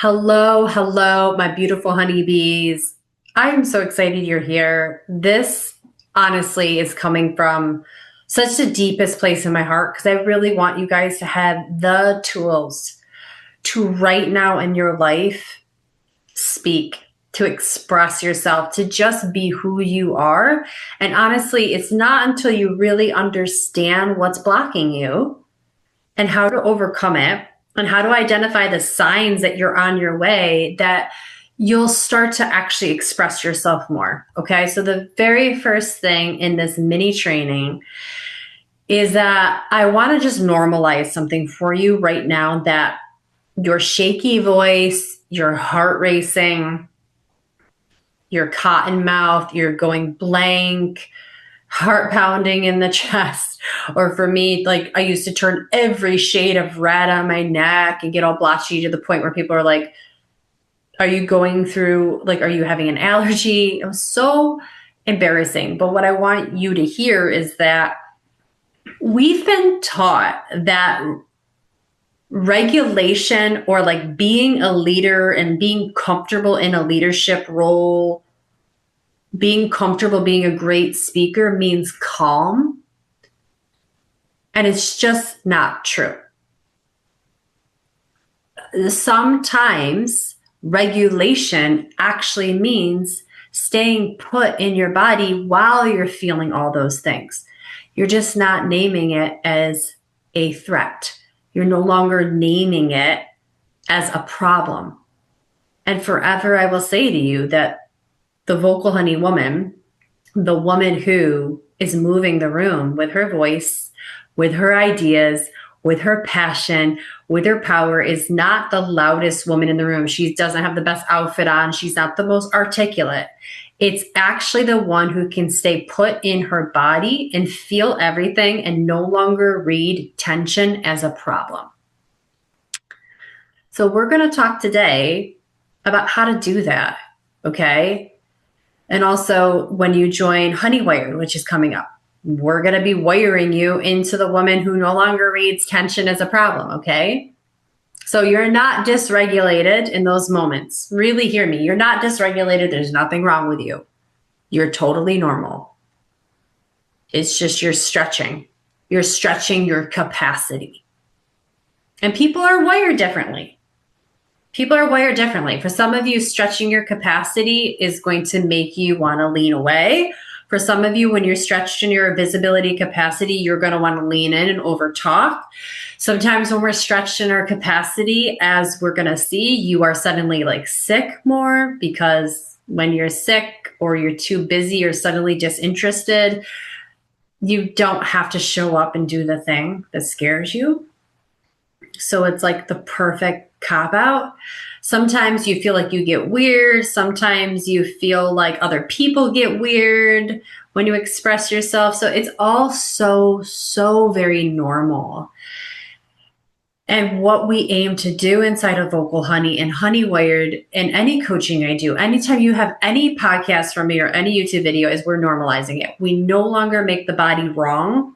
Hello, hello, my beautiful honeybees. I'm so excited you're here. This honestly is coming from such the deepest place in my heart because I really want you guys to have the tools to right now in your life speak, to express yourself, to just be who you are. And honestly, it's not until you really understand what's blocking you and how to overcome it and how to identify the signs that you're on your way that you'll start to actually express yourself more. Okay. So the very first thing in this mini training is that I want to just normalize something for you right now, that your shaky voice, your heart racing, your cotton mouth, you're going blank, heart pounding in the chest. Or for me, like I used to turn every shade of red on my neck and get all blotchy to the point where people are like, are you going through, like, are you having an allergy? It was so embarrassing. But what I want you to hear is that we've been taught that regulation, or like being a leader and being comfortable in a leadership role, being comfortable being a great speaker, means calm. And it's just not true. Sometimes regulation actually means staying put in your body while you're feeling all those things. You're just not naming it as a threat. You're no longer naming it as a problem. And forever I will say to you that the vocal honey woman, the woman who is moving the room with her voice, with her ideas, with her passion, with her power, is not the loudest woman in the room. She doesn't have the best outfit on. She's not the most articulate. It's actually the one who can stay put in her body and feel everything and no longer read tension as a problem. So we're going to talk today about how to do that, okay? And also when you join Honeywired, which is coming up, we're going to be wiring you into the woman who no longer reads tension as a problem, okay? So you're not dysregulated in those moments. Really hear me. You're not dysregulated. There's nothing wrong with you. You're totally normal. It's just you're stretching. You're stretching your capacity. And people are wired differently. People are wired differently. For some of you, stretching your capacity is going to make you want to lean away. For some of you, when you're stretched in your visibility capacity, you're going to want to lean in and over talk. Sometimes when we're stretched in our capacity, as we're going to see, you are suddenly like sick more, because when you're sick or you're too busy or suddenly disinterested, you don't have to show up and do the thing that scares you. So it's like the perfect cop out. Sometimes you feel like you get weird. Sometimes you feel like other people get weird when you express yourself. So it's all so very normal. And what we aim to do inside of Vocal Honey and Honeywired and any coaching I do, anytime you have any podcast from me or any YouTube video, is we're normalizing it. We no longer make the body wrong.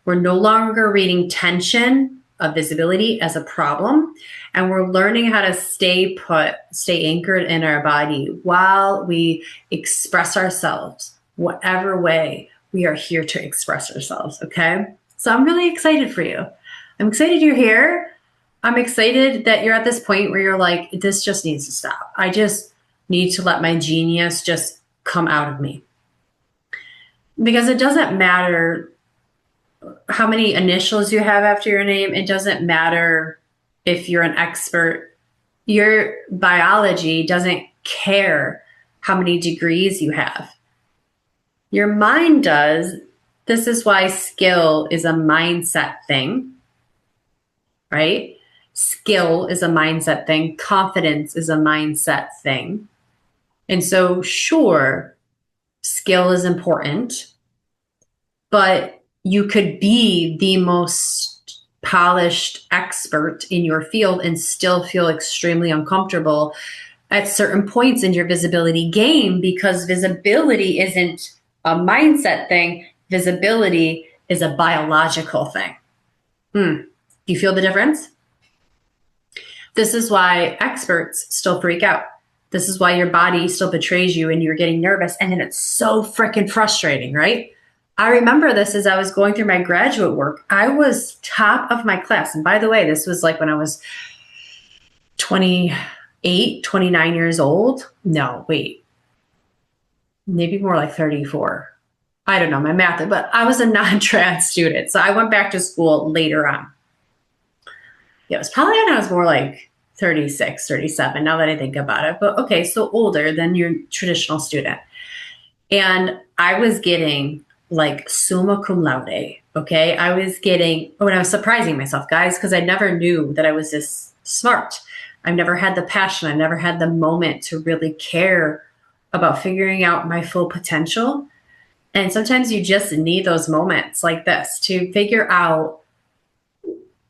We're no longer reading tension of visibility as a problem. And we're learning how to stay put, stay anchored in our body while we express ourselves, whatever way we are here to express ourselves, okay? So I'm really excited for you. I'm excited you're here. I'm excited that you're at this point where you're like, this just needs to stop. I just need to let my genius just come out of me. Because it doesn't matter how many initials you have after your name. It doesn't matter if you're an expert. Your biology doesn't care how many degrees you have. Your mind does. This is why skill is a mindset thing, right? Skill is a mindset thing. Confidence is a mindset thing. And so, sure, skill is important, but you could be the most polished expert in your field and still feel extremely uncomfortable at certain points in your visibility game, because visibility isn't a mindset thing. Visibility is a biological thing. Do you feel the difference? This is why experts still freak out. This is why your body still betrays you and you're getting nervous. And then it's so freaking frustrating, right? I remember this as I was going through my graduate work. I was top of my class. And by the way, this was like when I was 28, 29 years old. No, wait. Maybe more like 34. I don't know my math, but I was a non-trad student. So I went back to school later on. Yeah, it was probably when I was more like 36, 37, now that I think about it. But okay, so older than your traditional student. And I was getting like summa cum laude, okay? I was surprising myself, guys, because I never knew that I was this smart. I've never had the passion. I've never had the moment to really care about figuring out my full potential. And sometimes you just need those moments like this to figure out,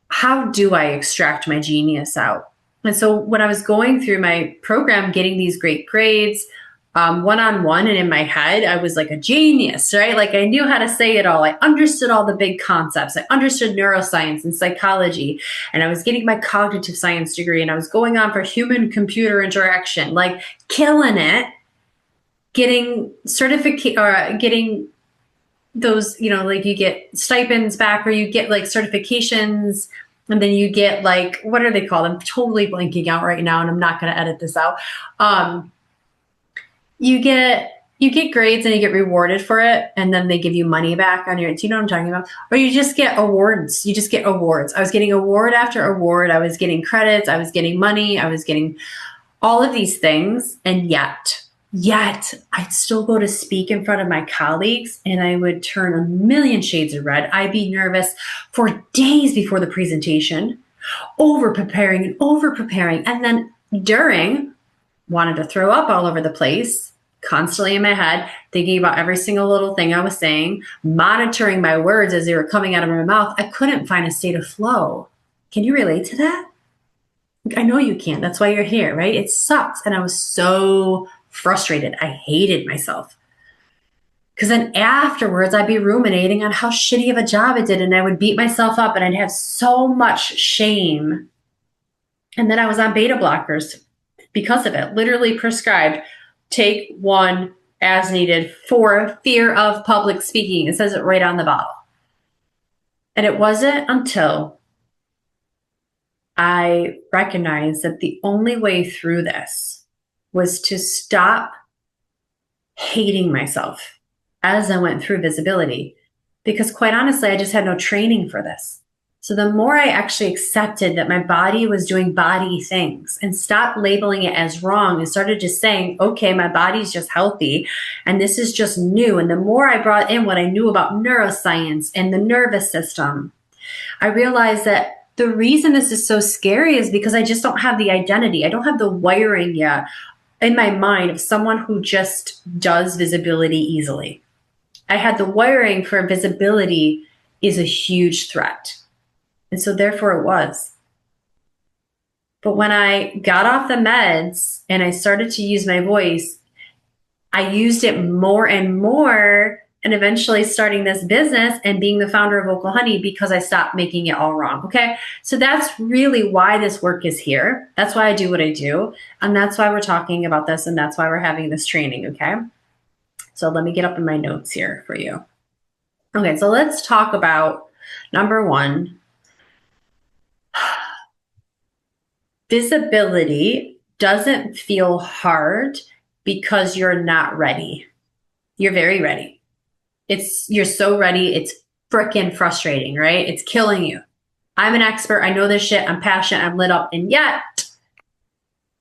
how do I extract my genius out? And so when I was going through my program, getting these great grades, one-on-one and in my head, I was like a genius, right? Like I knew how to say it all. I understood all the big concepts. I understood neuroscience and psychology, and I was getting my cognitive science degree, and I was going on for human-computer interaction, like killing it, getting getting those, like you get stipends back, or you get like certifications, and then you get like, what are they called? I'm totally blanking out right now, and I'm not going to edit this out. You get grades and you get rewarded for it, and then they give you money back on your, do you know what I'm talking about? Or you just get awards. You just get awards. I was getting award after award. I was getting credits. I was getting money. I was getting all of these things. And yet I'd still go to speak in front of my colleagues, and I would turn a million shades of red. I'd be nervous for days before the presentation, over preparing. And then during, wanted to throw up all over the place, constantly in my head, thinking about every single little thing I was saying, monitoring my words as they were coming out of my mouth. I couldn't find a state of flow. Can you relate to that? I know you can. That's why you're here, right? It sucks. And I was so frustrated. I hated myself. Because then afterwards, I'd be ruminating on how shitty of a job I did, and I would beat myself up, and I'd have so much shame. And then I was on beta blockers because of it, literally prescribed, take one as needed for fear of public speaking. It says it right on the bottle. And it wasn't until I recognized that the only way through this was to stop hating myself as I went through visibility. Because quite honestly, I just had no training for this. So the more I actually accepted that my body was doing body things and stopped labeling it as wrong and started just saying, okay, my body's just healthy and this is just new. And the more I brought in what I knew about neuroscience and the nervous system, I realized that the reason this is so scary is because I just don't have the identity. I don't have the wiring yet in my mind of someone who just does visibility easily. I had the wiring for visibility is a huge threat. And so therefore it was. But when I got off the meds and I started to use my voice, I used it more and more, and eventually starting this business and being the founder of Vocal Honey because I stopped making it all wrong. Okay. So that's really why this work is here. That's why I do what I do. And that's why we're talking about this. And that's why we're having this training. Okay. So let me get up in my notes here for you. Okay. So let's talk about number one. Visibility doesn't feel hard because you're not ready. You're very ready. You're so ready. It's freaking frustrating, right? It's killing you. I'm an expert. I know this shit. I'm passionate. I'm lit up. And yet,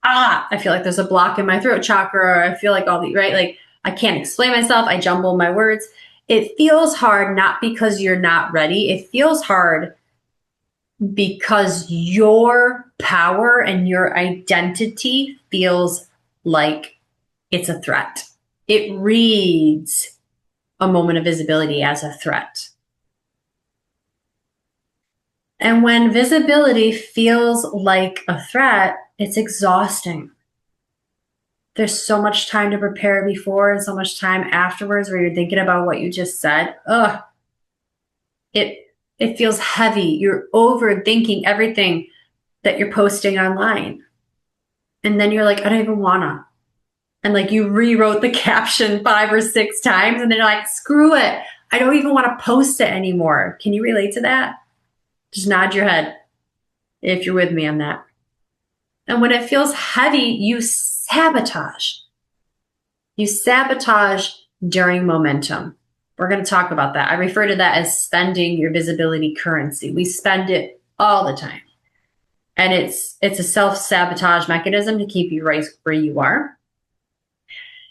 I feel like there's a block in my throat chakra. Or I feel like right? Like I can't explain myself. I jumble my words. It feels hard, not because you're not ready. It feels hard because your power and your identity feels like it's a threat. It reads a moment of visibility as a threat. And when visibility feels like a threat, it's exhausting. There's so much time to prepare before and so much time afterwards where you're thinking about what you just said. It feels heavy. You're overthinking everything. that you're posting online. And then you're like, I don't even wanna. And like you rewrote the caption 5 or 6 times and then you're like, screw it. I don't even want to post it anymore. Can you relate to that? Just nod your head if you're with me on that. And when it feels heavy, you sabotage. You sabotage during momentum. We're going to talk about that. I refer to that as spending your visibility currency. We spend it all the time. And it's a self-sabotage mechanism to keep you right where you are.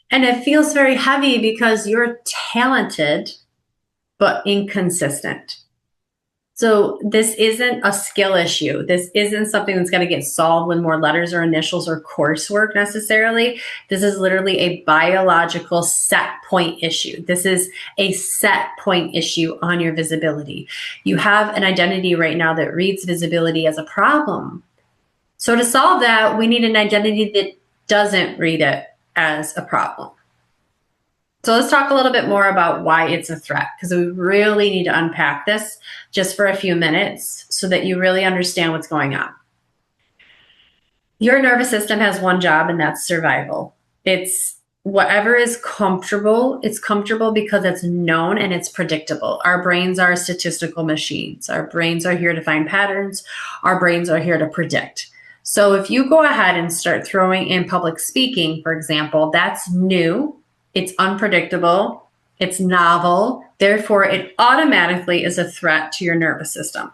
And it feels very heavy because you're talented, but inconsistent. So this isn't a skill issue. This isn't something that's going to get solved with more letters or initials or coursework necessarily. This is literally a biological set point issue. This is a set point issue on your visibility. You have an identity right now that reads visibility as a problem. So to solve that, we need an identity that doesn't read it as a problem. So let's talk a little bit more about why it's a threat, because we really need to unpack this just for a few minutes so that you really understand what's going on. Your nervous system has one job, and that's survival. It's whatever is comfortable. It's comfortable because it's known and it's predictable. Our brains are statistical machines. Our brains are here to find patterns. Our brains are here to predict. So if you go ahead and start throwing in public speaking, for example, that's new. It's unpredictable, it's novel, therefore it automatically is a threat to your nervous system.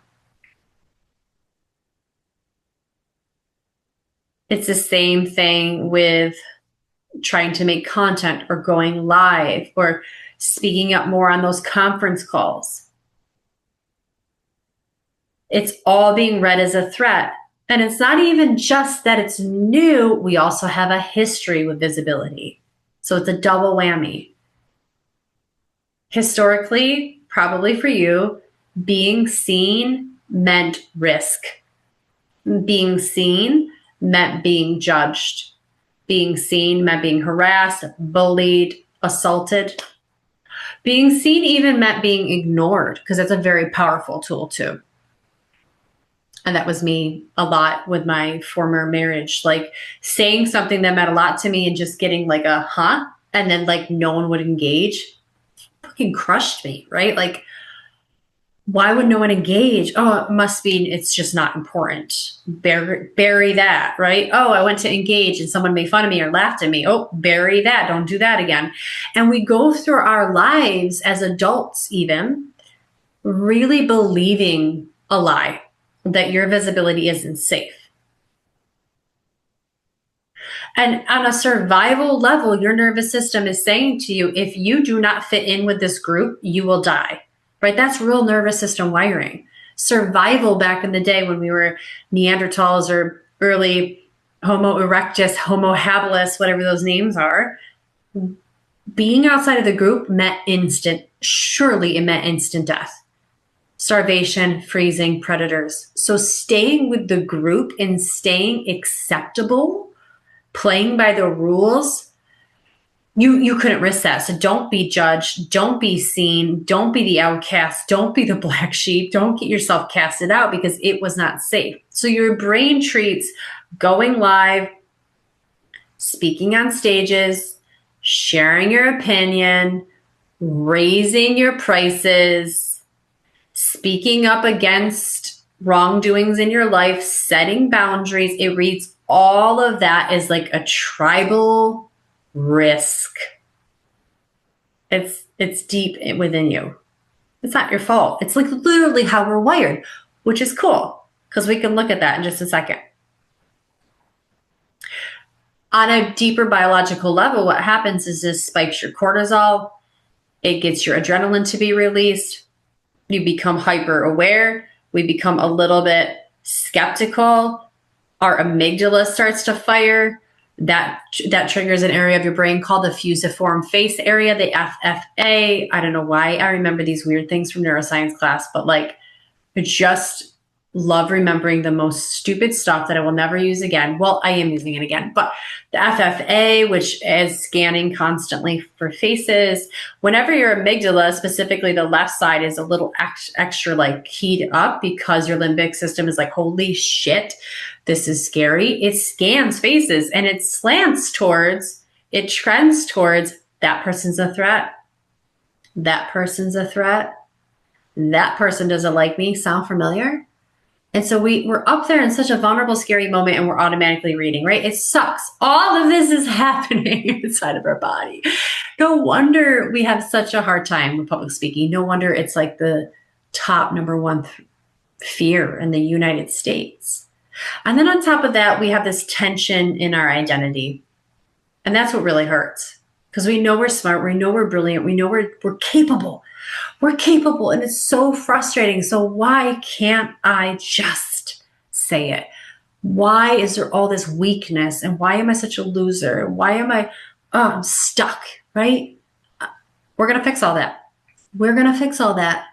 It's the same thing with trying to make content or going live or speaking up more on those conference calls. It's all being read as a threat. And it's not even just that it's new, we also have a history with visibility. So it's a double whammy. Historically, probably for you, being seen meant risk. Being seen meant being judged. Being seen meant being harassed, bullied, assaulted. Being seen even meant being ignored, because that's a very powerful tool too. And that was me a lot with my former marriage, like saying something that meant a lot to me and just getting like a huh, and then like no one would engage. Fucking crushed me, right? Like, why would no one engage? Oh, it must be, it's just not important. Bury that, right? Oh, I went to engage and someone made fun of me or laughed at me. Oh, bury that. Don't do that again. And we go through our lives as adults even really believing a lie that your visibility isn't safe. And on a survival level, your nervous system is saying to you, if you do not fit in with this group, you will die, right? That's real nervous system wiring. Survival back in the day when we were Neanderthals or early Homo erectus, Homo habilis, whatever those names are, being outside of the group meant surely it meant instant death. Starvation, freezing, predators. So staying with the group and staying acceptable, playing by the rules, you couldn't risk that. So don't be judged, don't be seen, don't be the outcast, don't be the black sheep, don't get yourself casted out because it was not safe. So your brain treats going live, speaking on stages, sharing your opinion, raising your prices, speaking up against wrongdoings in your life, setting boundaries. It reads all of that as like a tribal risk. It's deep within you. It's not your fault. It's like literally how we're wired, which is cool because we can look at that in just a second. On a deeper biological level, what happens is this spikes your cortisol. It gets your adrenaline to be released. You become hyper aware. We become a little bit skeptical. Our amygdala starts to fire. That triggers an area of your brain called the fusiform face area, the FFA. I don't know why I remember these weird things from neuroscience class, but like it just love remembering the most stupid stuff that I will never use again. Well, I am using it again, but the FFA, which is scanning constantly for faces. Whenever your amygdala, specifically the left side, is a little extra like keyed up because your limbic system is like, holy shit, this is scary. It scans faces and it trends towards that person's a threat. That person's a threat. That person doesn't like me. Sound familiar? And so we're up there in such a vulnerable, scary moment and we're automatically reading, right? It sucks. All of this is happening inside of our body. No wonder we have such a hard time with public speaking. No wonder it's like the top number one fear in the United States. And then on top of that, we have this tension in our identity. And that's what really hurts. Because we know we're smart, we know we're brilliant, we know we're capable. We're capable, and it's so frustrating. So why can't I just say it? Why is there all this weakness? And why am I such a loser? Why am I I'm stuck, right? We're going to fix all that. We're going to fix all that.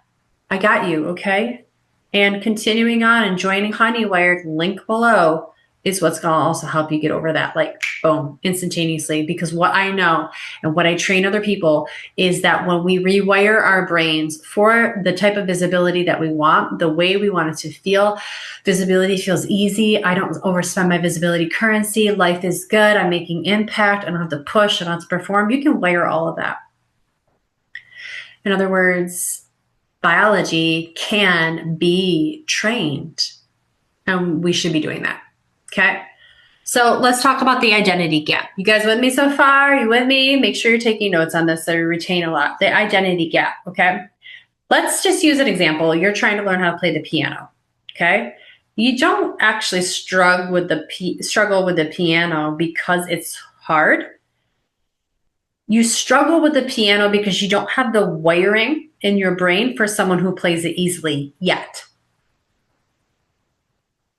I got you, okay? And continuing on and joining Honeywired, link below, is what's going to also help you get over that, like, boom, instantaneously. Because what I know and what I train other people is that when we rewire our brains for the type of visibility that we want, the way we want it to feel, visibility feels easy. I don't overspend my visibility currency. Life is good. I'm making impact. I don't have to push. I don't have to perform. You can wire all of that. In other words, biology can be trained, and we should be doing that. Okay, so let's talk about the identity gap. You guys with me so far? You with me? Make sure you're taking notes on this so you retain a lot. The identity gap, okay? Let's just use an example. You're trying to learn how to play the piano, okay? You don't actually struggle with the piano because it's hard. You struggle with the piano because you don't have the wiring in your brain for someone who plays it easily yet.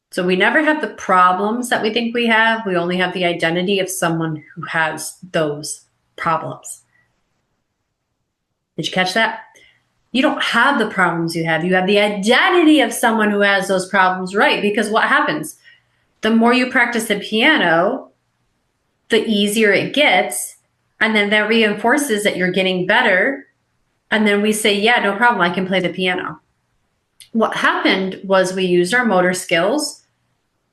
So we never have the problems that we think we have. We only have the identity of someone who has those problems. Did you catch that? You don't have the problems you have. You have the identity of someone who has those problems, right? Because what happens? The more you practice the piano, the easier it gets. And then that reinforces that you're getting better. And then we say, yeah, no problem, I can play the piano. What happened was we used our motor skills.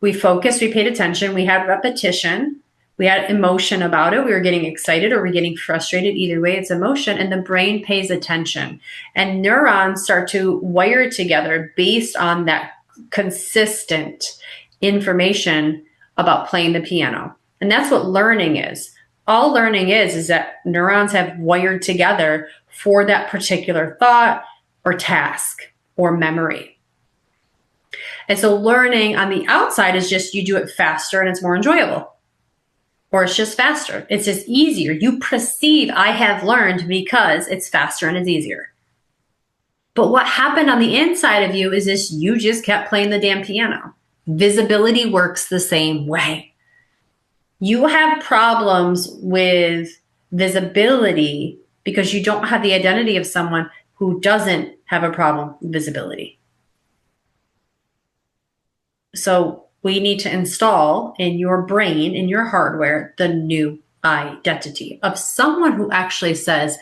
We focused, we paid attention, we had repetition, we had emotion about it. We were getting excited or we're getting frustrated. Either way, it's emotion, and the brain pays attention. And neurons start to wire together based on that consistent information about playing the piano. And that's what learning is. All learning is that neurons have wired together for that particular thought or task or memory. And so learning on the outside is just you do it faster and it's more enjoyable. Or it's just faster. It's just easier. You perceive I have learned because it's faster and it's easier. But what happened on the inside of you is this: you just kept playing the damn piano. Visibility works the same way. You have problems with visibility because you don't have the identity of someone who doesn't have a problem with visibility. So we need to install in your brain, in your hardware, the new identity of someone who actually says,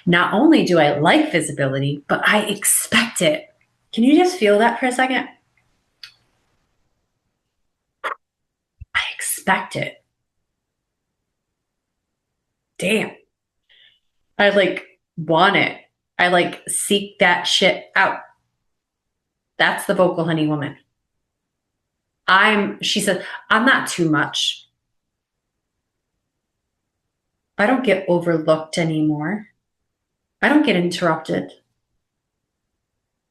not only do I like visibility, but I expect it. Can you just feel that for a second? I expect it. Damn. I want it. I seek that shit out. That's the vocal honey woman. She said, I'm not too much. I don't get overlooked anymore. I don't get interrupted.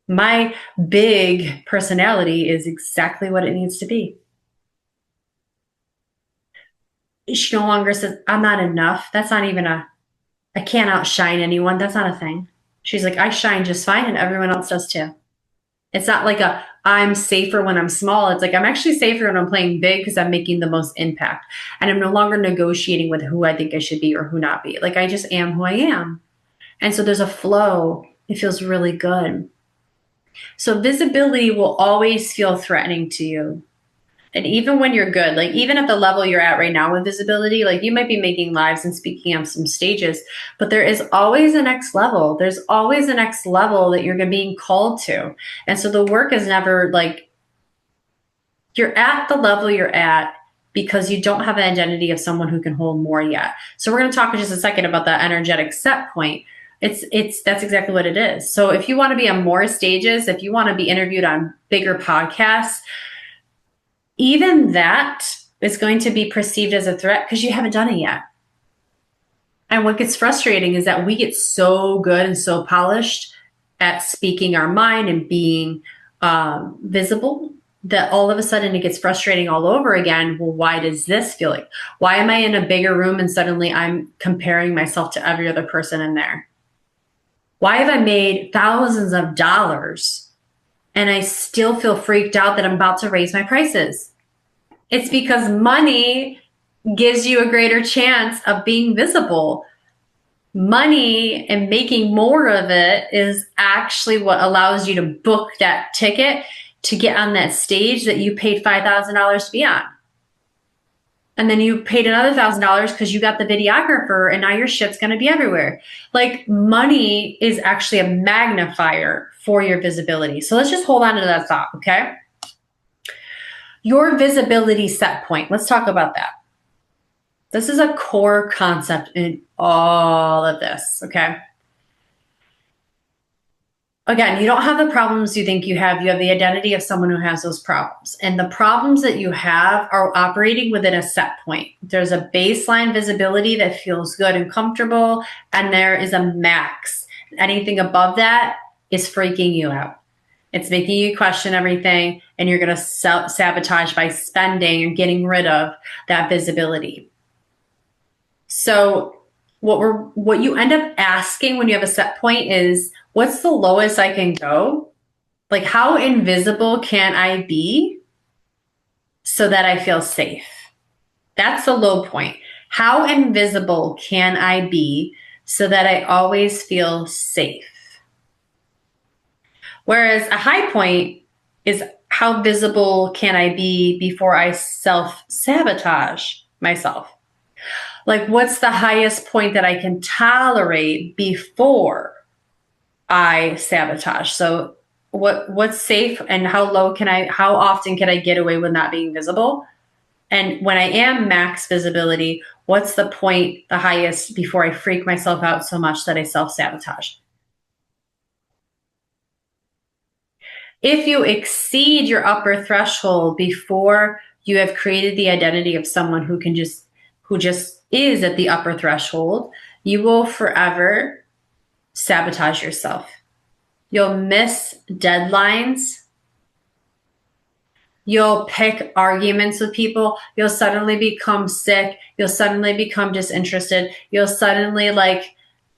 My big personality is exactly what it needs to be. She no longer says, I'm not enough. That's not even I can't outshine anyone. That's not a thing. She's like, I shine just fine and everyone else does too. It's not like I'm safer when I'm small. It's like I'm actually safer when I'm playing big because I'm making the most impact. And I'm no longer negotiating with who I think I should be or who not be. Like I just am who I am. And so there's a flow. It feels really good. So visibility will always feel threatening to you. And even when you're good, like even at the level you're at right now with visibility, like you might be making lives and speaking on some stages, but there is always a next level. There's always a next level that you're being called to. And so the work is never like, you're at the level you're at because you don't have an identity of someone who can hold more yet. So we're going to talk in just a second about that energetic set point. That's exactly what it is. So if you want to be on more stages, if you want to be interviewed on bigger podcasts, even that is going to be perceived as a threat because you haven't done it yet. And what gets frustrating is that we get so good and so polished at speaking our mind and being visible that all of a sudden it gets frustrating all over again. Well, why does this feel like? Why am I in a bigger room and suddenly I'm comparing myself to every other person in there? Why have I made thousands of dollars and I still feel freaked out that I'm about to raise my prices? It's because money gives you a greater chance of being visible. Money and making more of it is actually what allows you to book that ticket to get on that stage that you paid $5,000 to be on. And then you paid another $1,000 because you got the videographer and now your shit's going to be everywhere. Like money is actually a magnifier for your visibility. So let's just hold on to that thought, okay? Your visibility set point. Let's talk about that. This is a core concept in all of this, okay? Again, you don't have the problems you think you have. You have the identity of someone who has those problems. And the problems that you have are operating within a set point. There's a baseline visibility that feels good and comfortable, and there is a max. Anything above that is freaking you out. It's making you question everything, and you're going to sabotage by spending and getting rid of that visibility. So what you end up asking when you have a set point is, what's the lowest I can go? Like, how invisible can I be so that I feel safe? That's the low point. How invisible can I be so that I always feel safe? Whereas a high point is, how visible can I be before I self-sabotage myself? Like, what's the highest point that I can tolerate before I sabotage? So what's safe, and how often can I get away with not being visible? And when I am max visibility, what's the point, the highest, before I freak myself out so much that I self-sabotage? If you exceed your upper threshold before you have created the identity of someone who just is at the upper threshold, you will forever sabotage yourself. You'll miss deadlines. You'll pick arguments with people. You'll suddenly become sick. You'll suddenly become disinterested. You'll suddenly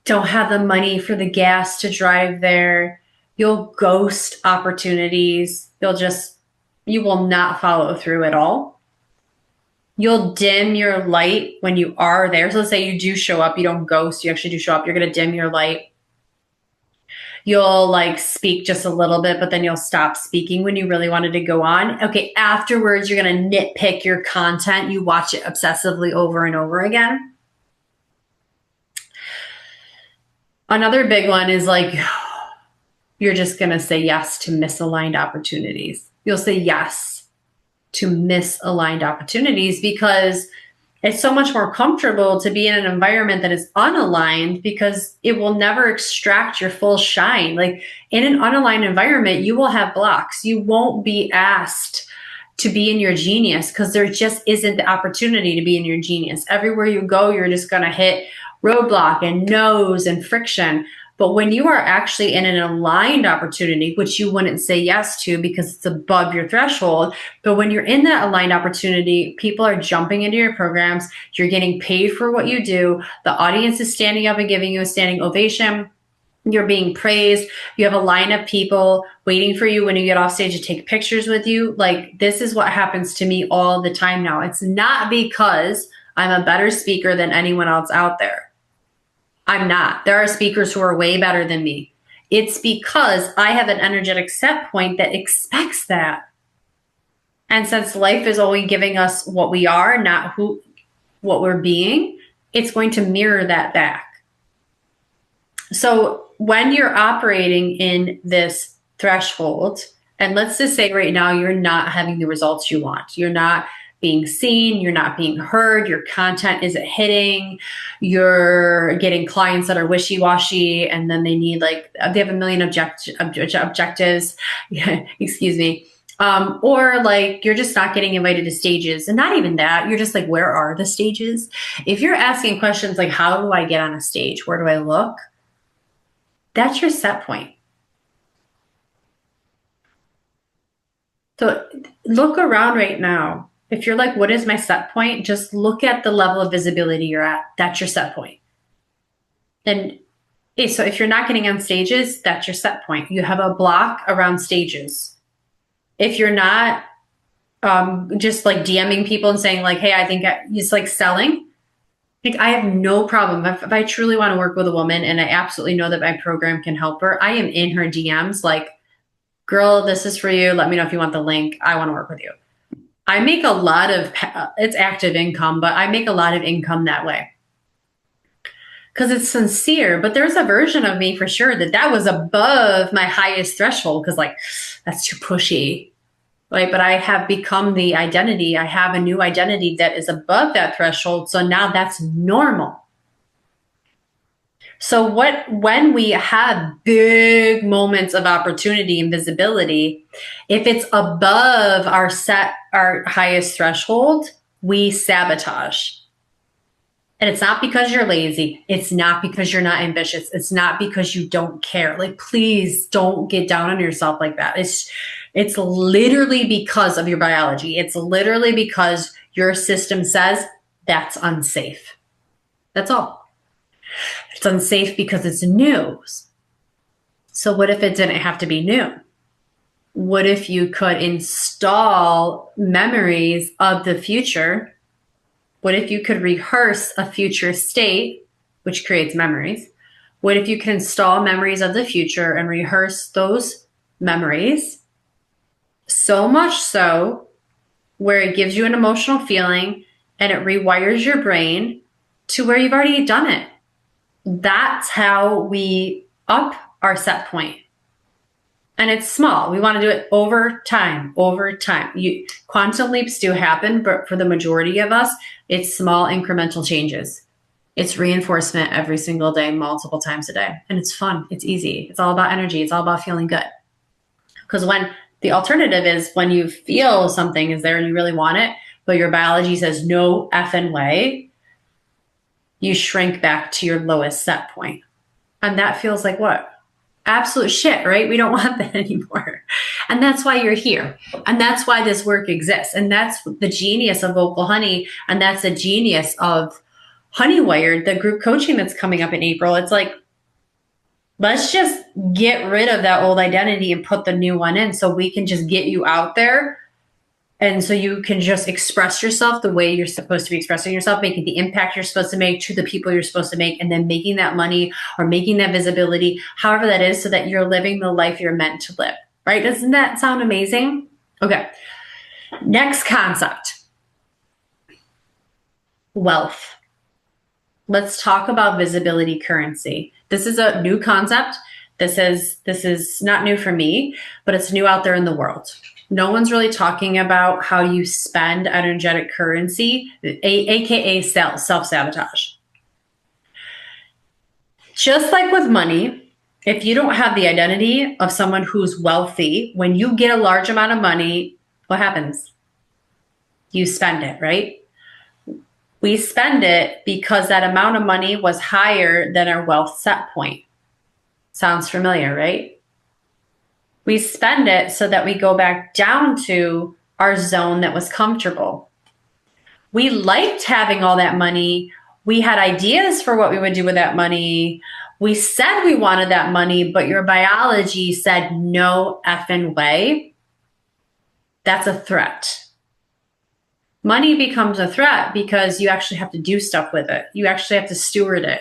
don't have the money for the gas to drive there. You'll ghost opportunities. You will not follow through at all. You'll dim your light when you are there. So let's say you do show up, you don't ghost, you actually do show up, you're going to dim your light. You'll speak just a little bit, but then you'll stop speaking when you really wanted to go on. Okay, afterwards, you're going to nitpick your content. You watch it obsessively over and over again. Another big one is you're just going to say yes to misaligned opportunities. You'll say yes to misaligned opportunities because it's so much more comfortable to be in an environment that is unaligned, because it will never extract your full shine. In an unaligned environment, you will have blocks. You won't be asked to be in your genius because there just isn't the opportunity to be in your genius. Everywhere you go, you're just going to hit roadblock and no's and friction. But when you are actually in an aligned opportunity, which you wouldn't say yes to because it's above your threshold, but when you're in that aligned opportunity, people are jumping into your programs, you're getting paid for what you do, the audience is standing up and giving you a standing ovation, you're being praised, you have a line of people waiting for you when you get off stage to take pictures with you. This is what happens to me all the time now. It's not because I'm a better speaker than anyone else out there. I'm not. There are speakers who are way better than me. It's because I have an energetic set point that expects that. And since life is only giving us what we are, not what we're being, it's going to mirror that back. So when you're operating in this threshold, and let's just say right now you're not having the results you want, you're not being seen, you're not being heard, your content isn't hitting, you're getting clients that are wishy-washy, and then they need they have a million objectives, excuse me. Or you're just not getting invited to stages, and not even that, you're just like, where are the stages? If you're asking questions like, how do I get on a stage? Where do I look? That's your set point. So look around right now. If you're like, what is my set point? Just look at the level of visibility you're at. That's your set point. And so if you're not getting on stages, that's your set point. You have a block around stages. If you're not just DMing people and saying hey, I think it's selling. I have no problem. If I truly want to work with a woman and I absolutely know that my program can help her, I am in her DMs girl, this is for you. Let me know if you want the link. I want to work with you. I make a lot of, it's active income, but I make a lot of income that way. Because it's sincere, but there's a version of me for sure that was above my highest threshold because that's too pushy. But I have become the identity. I have a new identity that is above that threshold. So now that's normal. So when we have big moments of opportunity and visibility, if it's above our highest threshold, we sabotage. And it's not because you're lazy. It's not because you're not ambitious. It's not because you don't care. Please don't get down on yourself like that. It's literally because of your biology. It's literally because your system says that's unsafe. That's all. It's unsafe because it's new. So what if it didn't have to be new? What if you could install memories of the future? What if you could rehearse a future state, which creates memories? What if you can install memories of the future and rehearse those memories so much so where it gives you an emotional feeling and it rewires your brain to where you've already done it? That's how we up our set point. And it's small. We want to do it over time. Quantum leaps do happen, but for the majority of us, it's small incremental changes. It's reinforcement every single day, multiple times a day. And it's fun. It's easy. It's all about energy. It's all about feeling good. Because when the alternative is when you feel something is there and you really want it, but your biology says no effing way, you shrink back to your lowest set point. And that feels like what? Absolute shit, right? We don't want that anymore. And that's why you're here. And that's why this work exists. And that's the genius of Vocal Honey. And that's the genius of Honey Wired, the group coaching that's coming up in April. It's let's just get rid of that old identity and put the new one in so we can just get you out there. And so you can just express yourself the way you're supposed to be expressing yourself, making the impact you're supposed to make to the people you're supposed to make, and then making that money or making that visibility, however that is, so that you're living the life you're meant to live, right? Doesn't that sound amazing? Okay. Next concept. Wealth. Let's talk about visibility currency. This is a new concept. This is not new for me, but it's new out there in the world. No one's really talking about how you spend energetic currency, aka self-sabotage. Just like with money, if you don't have the identity of someone who's wealthy, when you get a large amount of money, what happens? You spend it, right? We spend it because that amount of money was higher than our wealth set point. Sounds familiar, right? We spend it so that we go back down to our zone that was comfortable. We liked having all that money. We had ideas for what we would do with that money. We said we wanted that money, but your biology said no effing way. That's a threat. Money becomes a threat because you actually have to do stuff with it. You actually have to steward it.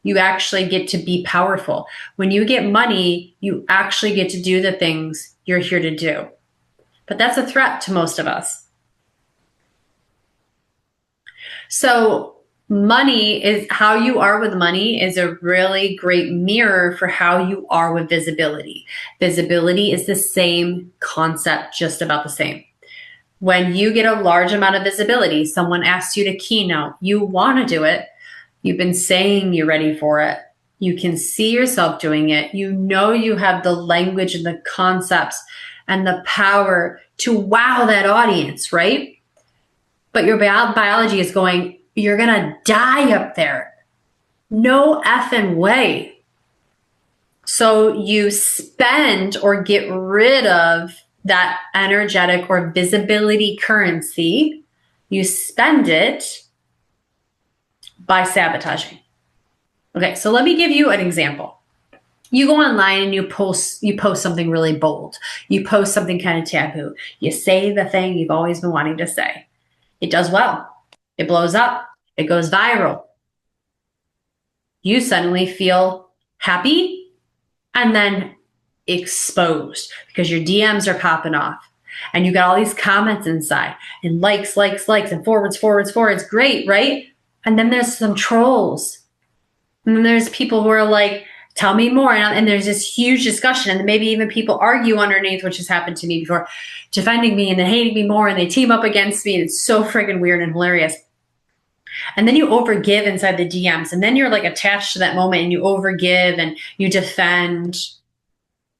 you actually get to be powerful. When you get money, you actually get to do the things you're here to do. But that's a threat to most of us. So money is how you are with money is a really great mirror for how you are with visibility. Visibility is the same concept, just about the same. When you get a large amount of visibility, someone asks you to keynote, you want to do it. You've been saying you're ready for it. You can see yourself doing it. You know you have the language and the concepts and the power to wow that audience, right? But your biology is going, you're going to die up there. No effing way. So you spend or get rid of that energetic or visibility currency. You spend it by sabotaging. Okay, so let me give you an example. You go online and you post something really bold. You post something kind of taboo. You say the thing you've always been wanting to say. It does well. It blows up. It goes viral. You suddenly feel happy and then exposed because your DMs are popping off and you got all these comments inside and likes, and forwards. Great, right? And then there's some trolls. And then there's people who are like, tell me more. And there's this huge discussion. And maybe even people argue underneath, which has happened to me before, defending me and then hating me more. And they team up against me. And it's so freaking weird and hilarious. And then you overgive inside the DMs. And then you're like attached to that moment and you overgive and you defend.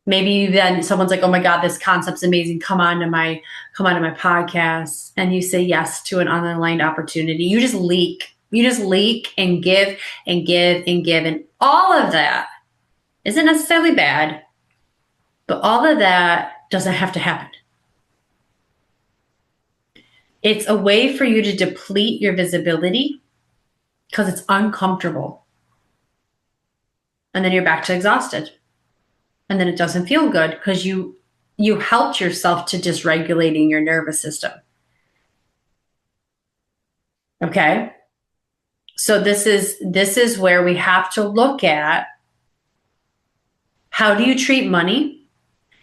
Maybe then someone's like, oh my God, this concept's amazing. Come on to my podcast. And you say yes to an unaligned opportunity. You just leak. You just leak and give and give and give. And all of that isn't necessarily bad, but all of that doesn't have to happen. It's a way for you to deplete your visibility because it's uncomfortable. And then you're back to exhausted. And then it doesn't feel good because you helped yourself to dysregulating your nervous system. Okay? So this is where we have to look at how do you treat money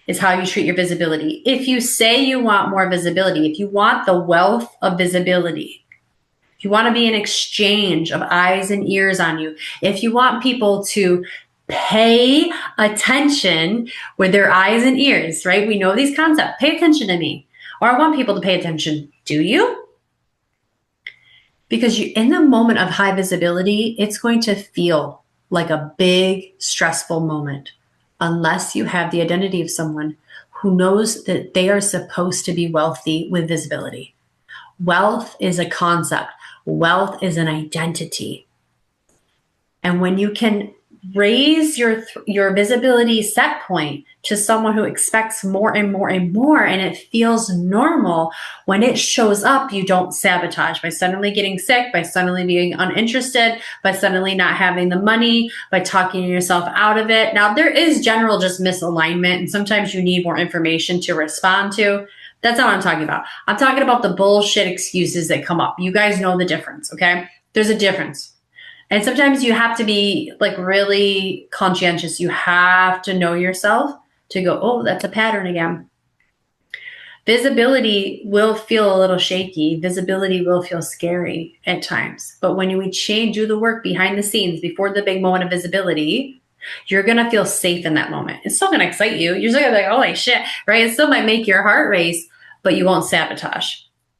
is how you treat your visibility. If you say you want more visibility, if you want the wealth of visibility, if you want to be an exchange of eyes and ears on you, if you want people to pay attention with their eyes and ears, right? We know these concepts. Pay attention to me. Or I want people to pay attention. Do you? Because in the moment of high visibility, it's going to feel like a big, stressful moment unless you have the identity of someone who knows that they are supposed to be wealthy with visibility. Wealth is a concept. Wealth is an identity. And when you can raise your visibility set point to someone who expects more and more and more, and it feels normal, when it shows up, you don't sabotage by suddenly getting sick, by suddenly being uninterested, by suddenly not having the money, by talking yourself out of it. Now, there is general just misalignment, and sometimes you need more information to respond to. That's not what I'm talking about. I'm talking about the bullshit excuses that come up. You guys know the difference, okay? There's a difference. And sometimes you have to be like really conscientious. You have to know yourself to go, oh, that's a pattern again. Visibility will feel a little shaky. Visibility will feel scary at times. But when we do the work behind the scenes before the big moment of visibility, you're going to feel safe in that moment. It's still going to excite you. You're still going to be like, holy shit, right? It still might make your heart race, but you won't sabotage.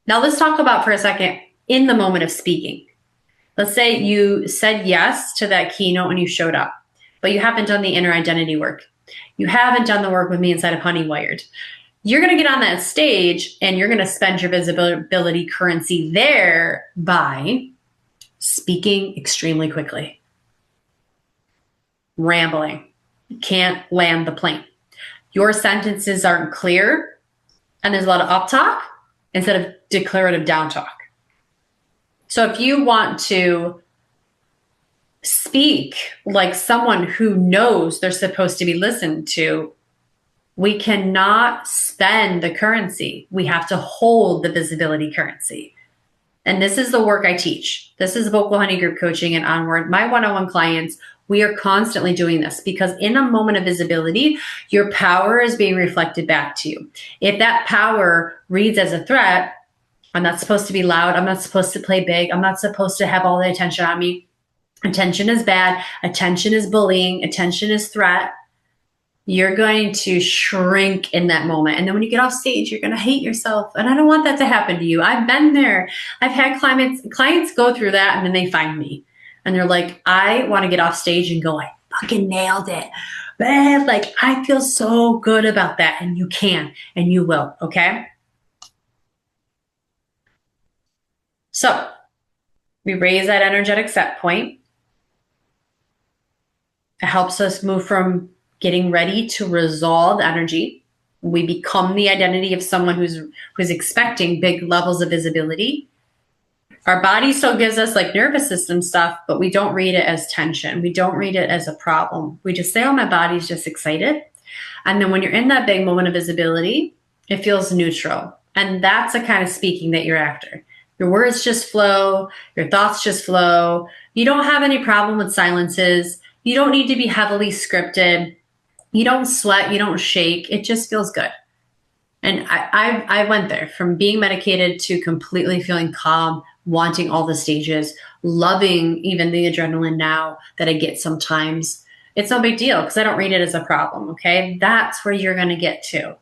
Now let's talk about for a second in the moment of speaking. Let's say you said yes to that keynote and you showed up, but you haven't done the inner identity work. You haven't done the work with me inside of Honeywired. You're going to get on that stage and you're going to spend your visibility currency there by speaking extremely quickly, rambling. You can't land the plane. Your sentences aren't clear and there's a lot of up talk instead of declarative down talk. So if you want to speak like someone who knows they're supposed to be listened to, we cannot spend the currency. We have to hold the visibility currency. And this is the work I teach. This is Vocal Honey Group Coaching and Onward. My one-on-one clients We are constantly doing this because in a moment of visibility, your power is being reflected back to you. If that power reads as a threat, I'm not supposed to be loud. I'm not supposed to play big. I'm not supposed to have all the attention on me. Attention is bad. Attention is bullying. Attention is threat. You're going to shrink in that moment. And then when you get off stage, you're going to hate yourself. And I don't want that to happen to you. I've been there. I've had clients go through that and then they find me. And they're like, I want to get off stage and go, I fucking nailed it. Man, like, I feel so good about that. And you can, and you will, okay? So we raise that energetic set point. It helps us move from getting ready to resolve energy. We become the identity of someone who's expecting big levels of visibility. Our body still gives us like nervous system stuff, but we don't read it as tension. We don't read it as a problem. We just say, oh, my body's just excited. And then when you're in that big moment of visibility, it feels neutral. And that's the kind of speaking that you're after. Your words just flow. Your thoughts just flow. You don't have any problem with silences. You don't need to be heavily scripted. You don't sweat. You don't shake. It just feels good. And I went there from being medicated to completely feeling calm, wanting all the stages, loving even the adrenaline now that I get sometimes. It's no big deal because I don't read it as a problem, okay? That's where you're going to get to.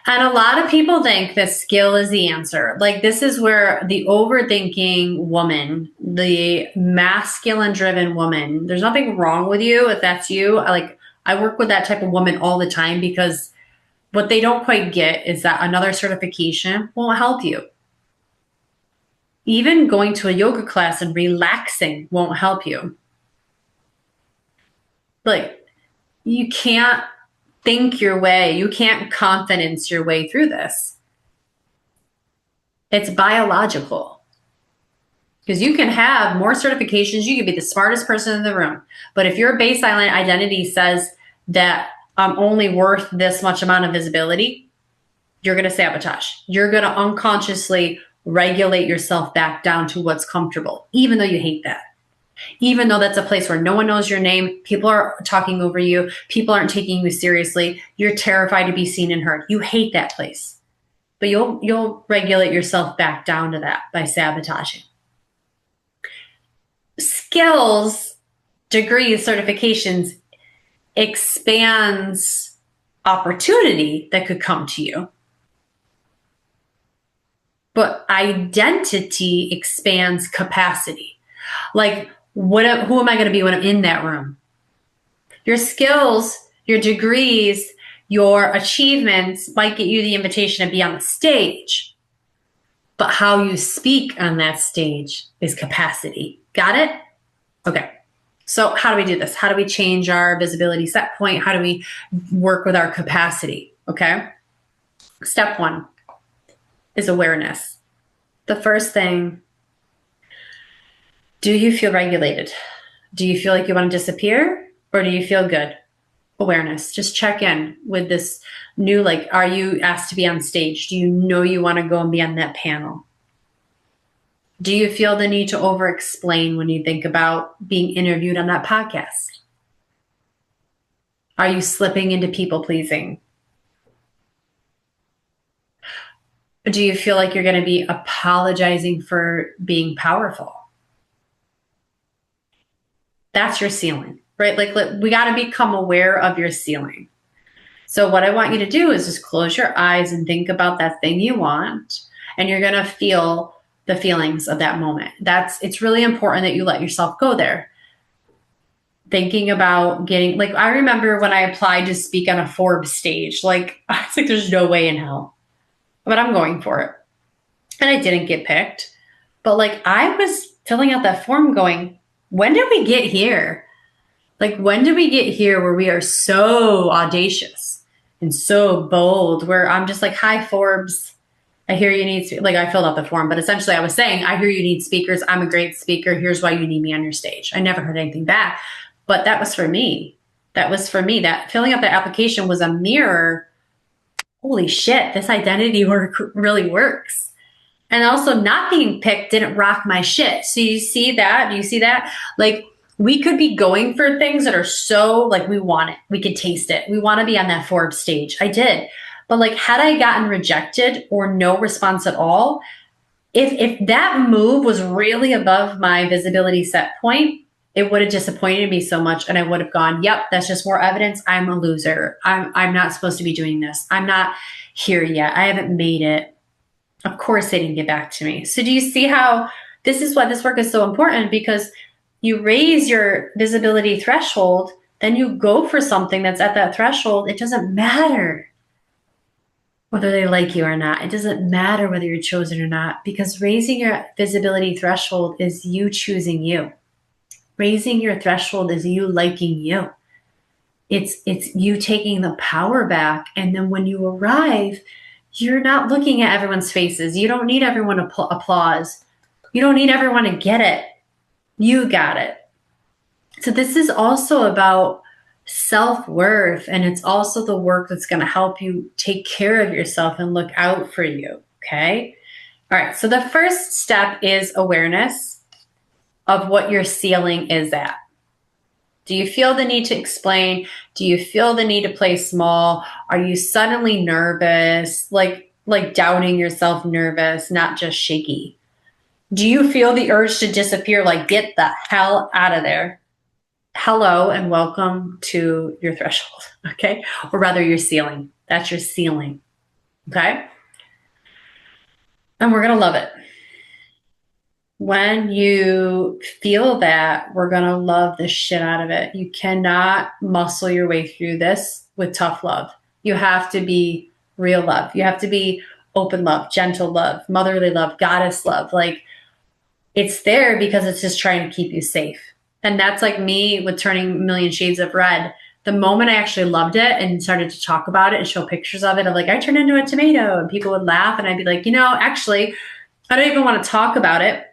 And a lot of people think that skill is the answer. Like, this is where the overthinking woman, the masculine driven woman, there's nothing wrong with you if that's you. I work with that type of woman all the time because what they don't quite get is that another certification won't help you. Even going to a yoga class and relaxing won't help you. Like, you can't think your way. You can't confidence your way through this. It's biological. Because you can have more certifications. You can be the smartest person in the room. But if your baseline identity says that I'm only worth this much amount of visibility, you're going to sabotage. You're going to unconsciously regulate yourself back down to what's comfortable, even though you hate that. Even though that's a place where no one knows your name, people are talking over you, people aren't taking you seriously, you're terrified to be seen and heard. You hate that place. But you'll regulate yourself back down to that by sabotaging. Skills, degrees, certifications expands opportunity that could come to you. But identity expands capacity. Like, who am I going to be when I'm in that room? Your skills, your degrees, your achievements might get you the invitation to be on the stage. But how you speak on that stage is capacity. Got it? Okay. So how do we do this? How do we change our visibility set point? How do we work with our capacity? Okay. Step one is awareness. The first thing, do you feel regulated? Do you feel like you want to disappear, or do you feel good? Awareness. Just check in with this new, like, are you asked to be on stage? Do you know you want to go and be on that panel? Do you feel the need to over-explain when you think about being interviewed on that podcast? Are you slipping into people-pleasing? Do you feel like you're going to be apologizing for being powerful? That's your ceiling, right? Like, we got to become aware of your ceiling. So what I want you to do is just close your eyes and think about that thing you want, and you're going to feel the feelings of that moment. It's really important that you let yourself go there. Thinking about getting, like, I remember when I applied to speak on a Forbes stage, like, I was like, there's no way in hell, but I'm going for it. And I didn't get picked. But like, I was filling out that form going, when did we get here? Like, when did we get here where we are so audacious and so bold, where I'm just like, hi, Forbes, I hear you need, like, I filled out the form, but essentially I was saying, I hear you need speakers. I'm a great speaker. Here's why you need me on your stage. I never heard anything back, but that was for me. That was for me. That filling out the application was a mirror. Holy shit, this identity work really works. And also, not being picked didn't rock my shit. So you see that? Do you see that? Like, We could be going for things that are so like we want it. We could taste it. We want to be on that Forbes stage. I did. But like had I gotten rejected or no response at all, if that move was really above my visibility set point, it would have disappointed me so much and I would have gone, yep, that's just more evidence I'm a loser. I'm not supposed to be doing this. I'm not here yet. I haven't made it. Of course they didn't get back to me. So do you see how this is why this work is so important? Because you raise your visibility threshold, then you go for something that's at that threshold. It doesn't matter whether they like you or not. It doesn't matter whether you're chosen or not, because raising your visibility threshold is you choosing you. Raising your threshold is you liking you. It's you taking the power back. And then when you arrive, you're not looking at everyone's faces. You don't need everyone to applause. You don't need everyone to get it. You got it. So this is also about self-worth, and it's also the work that's going to help you take care of yourself and look out for you, okay? All right, so the first step is awareness of what your ceiling is at. Do you feel the need to explain? Do you feel the need to play small? Are you suddenly nervous, like doubting yourself, nervous, not just shaky? Do you feel the urge to disappear, like get the hell out of there? Hello and welcome to your threshold, okay? Or rather your ceiling. That's your ceiling, okay? And we're gonna love it. When you feel that, we're gonna love the shit out of it. You cannot muscle your way through this with tough love. You have to be real love. You have to be open love, gentle love, motherly love, goddess love. Like it's there because it's just trying to keep you safe. And that's like me with turning a million shades of red. The moment I actually loved it and started to talk about it and show pictures of it, of like, I turned into a tomato, and people would laugh. And I'd be like, actually, I don't even want to talk about it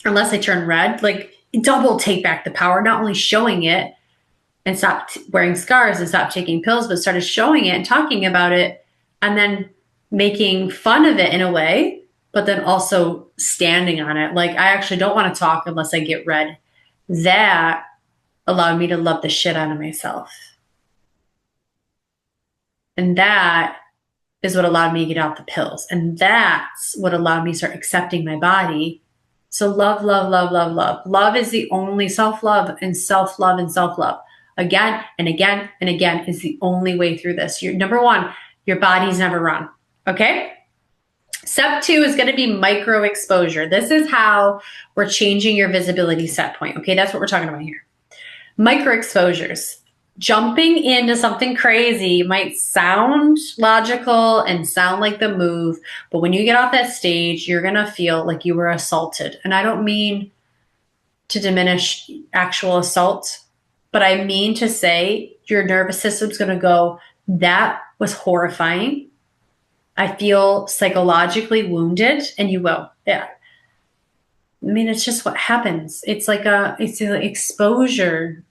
unless I turn red. Like, double take back the power, not only showing it and stop wearing scars and stop taking pills, but started showing it and talking about it and then making fun of it in a way, but then also standing on it. Like, I actually don't want to talk unless I get red. That allowed me to love the shit out of myself. And that is what allowed me to get out the pills. And that's what allowed me to start accepting my body. So love, love, love, love, love. Love is the only self-love and self-love and self-love. Again and again and again is the only way through this. Number one, your body's never wrong. Okay? Step 2 is going to be micro exposure. This is how we're changing your visibility set point. Okay, that's what we're talking about here. Micro exposures. Jumping into something crazy might sound logical and sound like the move, but when you get off that stage, you're going to feel like you were assaulted. And I don't mean to diminish actual assault, but I mean to say your nervous system's going to go, that was horrifying. I feel psychologically wounded, and you will. Yeah. I mean, it's just what happens. It's an exposure.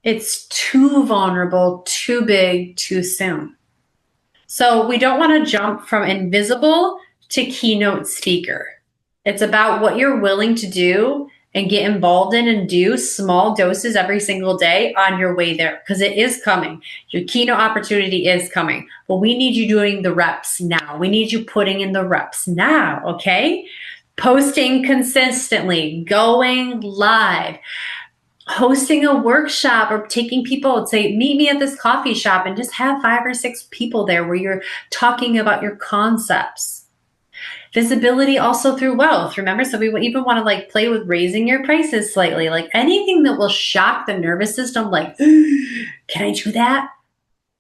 It's too vulnerable, too big, too soon. So we don't want to jump from invisible to keynote speaker. It's about what you're willing to do and get involved in and do small doses every single day on your way there, because it is coming. Your keynote opportunity is coming, but we need you doing the reps now. We need you putting in the reps now, okay? Posting consistently, going live, hosting a workshop, or taking people, say, meet me at this coffee shop, and just have 5 or 6 people there where you're talking about your concepts. Visibility also through wealth. Remember, so we even want to like play with raising your prices slightly, like anything that will shock the nervous system, like, can I do that?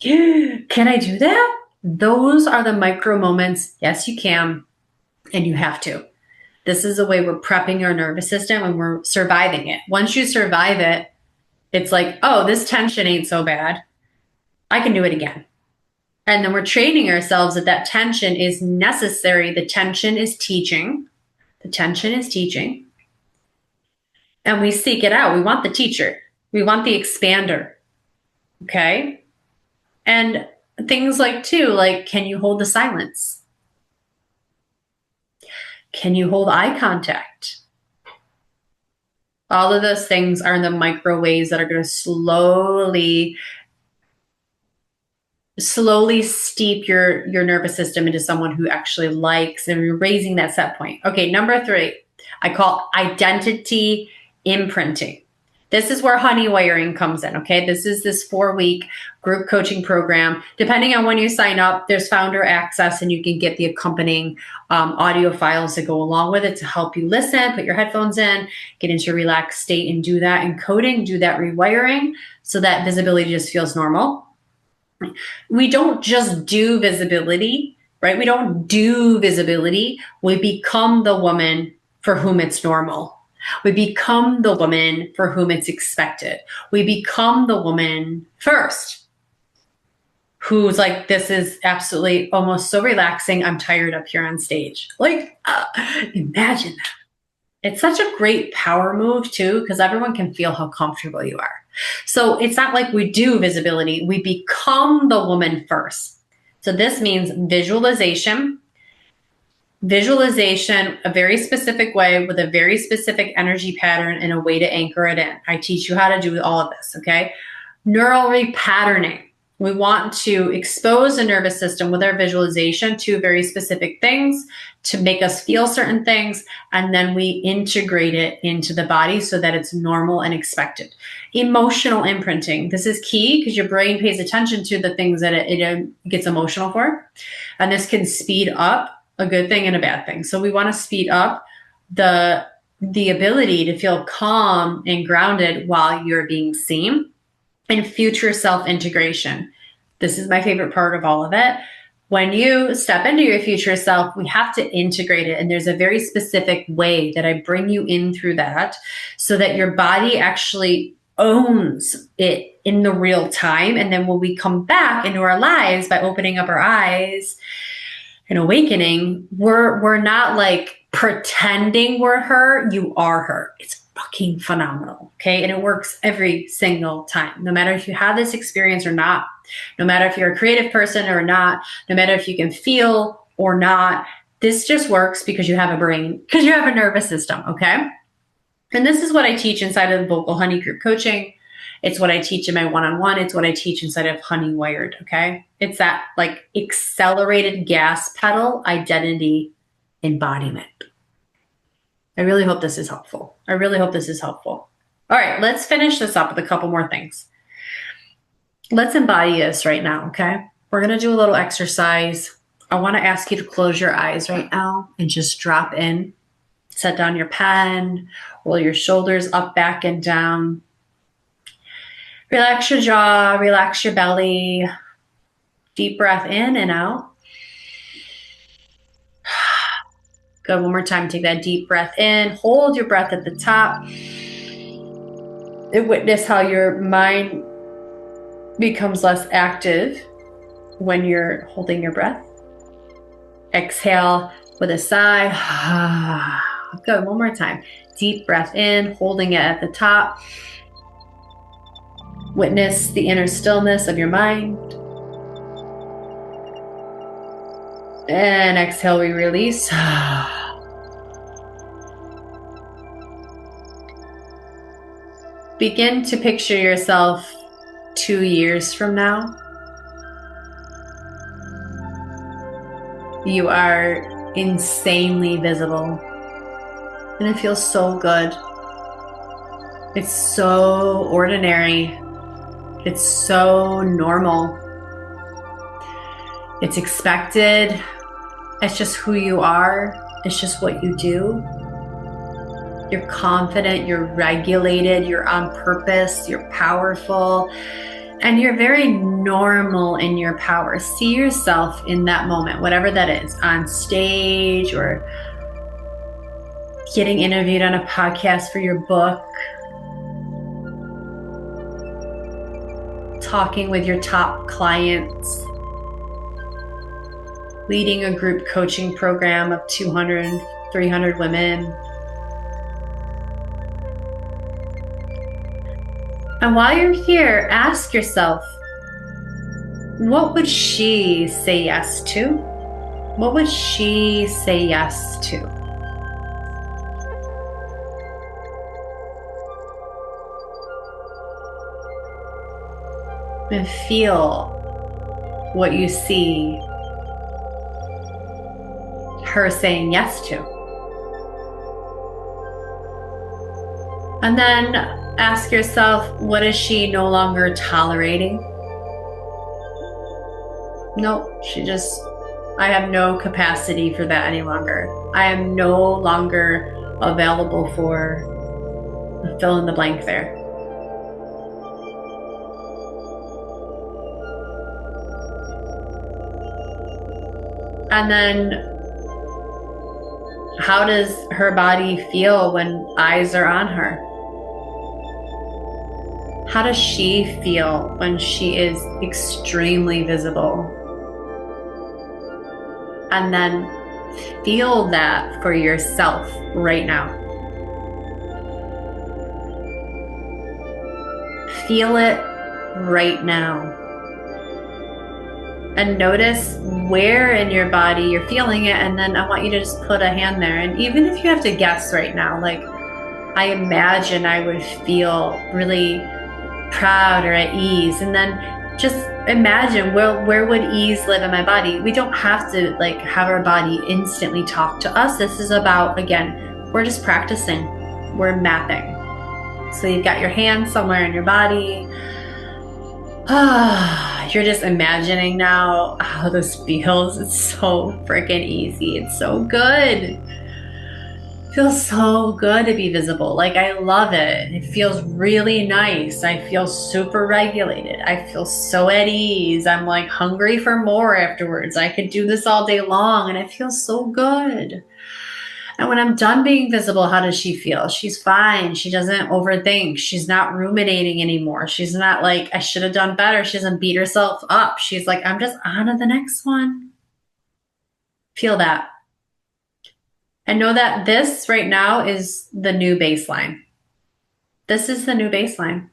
Can I do that? Those are the micro moments. Yes, you can, and you have to. This is the way we're prepping your nervous system and we're surviving it. Once you survive it, it's like, oh, this tension ain't so bad. I can do it again. And then we're training ourselves that tension is necessary. The tension is teaching. The tension is teaching. And we seek it out. We want the teacher. We want the expander. Okay? And things like, too, like, can you hold the silence? Can you hold eye contact? All of those things are in the micro ways that are going to slowly steep your nervous system into someone who actually likes, and you're raising that set point. Okay, number 3, I call identity imprinting. This is where honey wiring comes in, okay? This is this 4-week group coaching program. Depending on when you sign up, there's founder access, and you can get the accompanying audio files that go along with it to help you listen, put your headphones in, get into a relaxed state, and do that encoding, do that rewiring, so that visibility just feels normal. We don't just do visibility, right? We don't do visibility. We become the woman for whom it's normal. We become the woman for whom it's expected. We become the woman first who's like, this is absolutely almost so relaxing. I'm tired up here on stage. Like, imagine that. It's such a great power move too, because everyone can feel how comfortable you are. So it's not like we do visibility. We become the woman first. So this means visualization, a very specific way with a very specific energy pattern and a way to anchor it in. I teach you how to do all of this, okay? Neural repatterning. We want to expose the nervous system with our visualization to very specific things to make us feel certain things, and then we integrate it into the body so that it's normal and expected. Emotional imprinting. This is key because your brain pays attention to the things that it gets emotional for, and this can speed up a good thing and a bad thing. So we want to speed up the ability to feel calm and grounded while you're being seen. And future self-integration. This is my favorite part of all of it. When you step into your future self, we have to integrate it. And there's a very specific way that I bring you in through that so that your body actually owns it in the real time. And then when we come back into our lives by opening up our eyes and awakening, we're not like pretending we're her. You are her. It's fucking phenomenal, okay? And it works every single time, no matter if you have this experience or not, no matter if you're a creative person or not, no matter if you can feel or not. This just works because you have a brain, because you have a nervous system, okay? And this is what I teach inside of the Vocal Honey group coaching. It's what I teach in my one-on-one. It's what I teach inside of Honey Wired, okay? It's that like accelerated gas pedal identity embodiment. I really hope this is helpful. All right, let's finish this up with a couple more things. Let's embody this right now, okay? We're going to do a little exercise. I want to ask you to close your eyes right now and just drop in. Set down your pen, roll your shoulders up, back, and down. Relax your jaw, relax your belly. Deep breath in and out. Good, one more time. Take that deep breath in. Hold your breath at the top. And witness how your mind becomes less active when you're holding your breath. Exhale with a sigh. Good, one more time. Deep breath in, holding it at the top. Witness the inner stillness of your mind. And exhale, we release. Begin to picture yourself 2 years from now. You are insanely visible. And it feels so good. It's so ordinary. It's so normal. It's expected. It's just who you are. It's just what you do. You're confident, you're regulated, you're on purpose, you're powerful, and you're very normal in your power. See yourself in that moment, whatever that is, on stage or getting interviewed on a podcast for your book, talking with your top clients, leading a group coaching program of 200, 300 women. And while you're here, ask yourself, what would she say yes to? What would she say yes to? and feel what you see her saying yes to. And then ask yourself, what is she no longer tolerating? No, I have no capacity for that any longer. I am no longer available for fill in the blank there. And then how does her body feel when eyes are on her? How does she feel when she is extremely visible? And then feel that for yourself right now. Feel it right now. And notice where in your body you're feeling it. And then I want you to just put a hand there. And even if you have to guess right now, like, I imagine I would feel really proud or at ease. And then just imagine where would ease live in my body. We don't have to like have our body instantly talk to us. This is about, again, we're just practicing. We're mapping. So you've got your hand somewhere in your body. You're just imagining now how this feels. It's so freaking easy. It's so good. It feels so good to be visible. Like, I love it. It feels really nice. I feel super regulated. I feel so at ease. I'm like hungry for more afterwards. I could do this all day long and it feels so good. And when I'm done being visible, how does she feel? She's fine. She doesn't overthink. She's not ruminating anymore. She's not like, I should have done better. She doesn't beat herself up. She's like, I'm just on to the next one. Feel that. And know that this right now is the new baseline. This is the new baseline.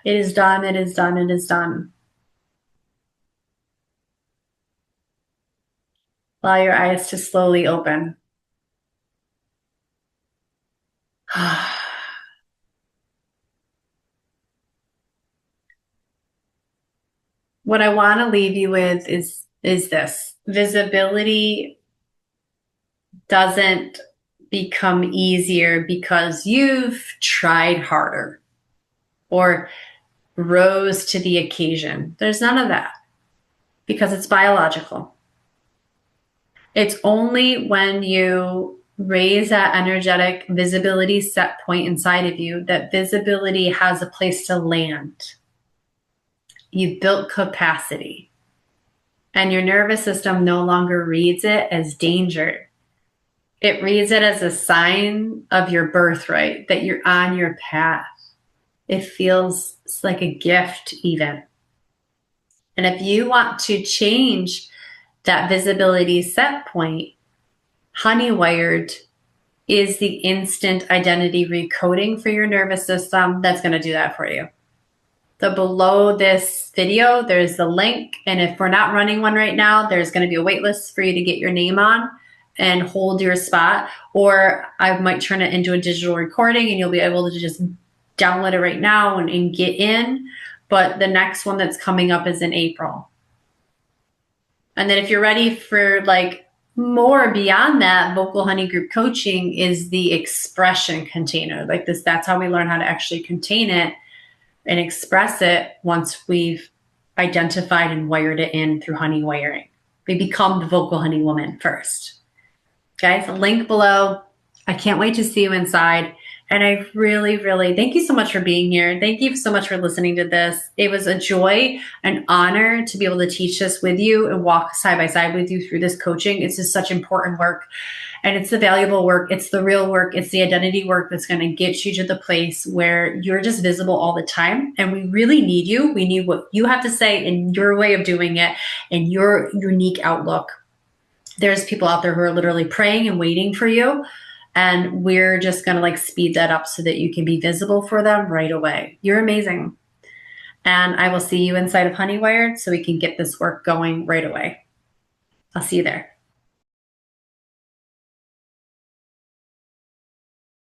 It is done. It is done. It is done. Allow your eyes to slowly open. What I want to leave you with is this. Visibility doesn't become easier because you've tried harder or rose to the occasion. There's none of that because it's biological. It's only when you raise that energetic visibility set point inside of you that visibility has a place to land. You built capacity, and your nervous system no longer reads it as danger. It reads it as a sign of your birthright, that you're on your path. It feels like a gift even. And if you want to change that visibility set point, Honeywired is the instant identity recoding for your nervous system that's going to do that for you. So below this video, there's the link. And if we're not running one right now, there's going to be a wait list for you to get your name on and hold your spot. Or I might turn it into a digital recording and you'll be able to just download it right now and get in. But the next one that's coming up is in April. And then if you're ready for like more beyond that, Vocal Honey Group Coaching is the expression container. Like this, that's how we learn how to actually contain it and express it once we've identified and wired it in through honey wiring. We become the vocal honey woman first. Guys, link below. I can't wait to see you inside. And I really, really thank you so much for being here. Thank you so much for listening to this. It was a joy, an honor to be able to teach this with you and walk side by side with you through this coaching. It's just such important work. And it's the valuable work. It's the real work. It's the identity work that's going to get you to the place where you're just visible all the time. And we really need you. We need what you have to say in your way of doing it and your unique outlook. There's people out there who are literally praying and waiting for you. And we're just going to like speed that up so that you can be visible for them right away. You're amazing. And I will see you inside of Honeywired so we can get this work going right away. I'll see you there.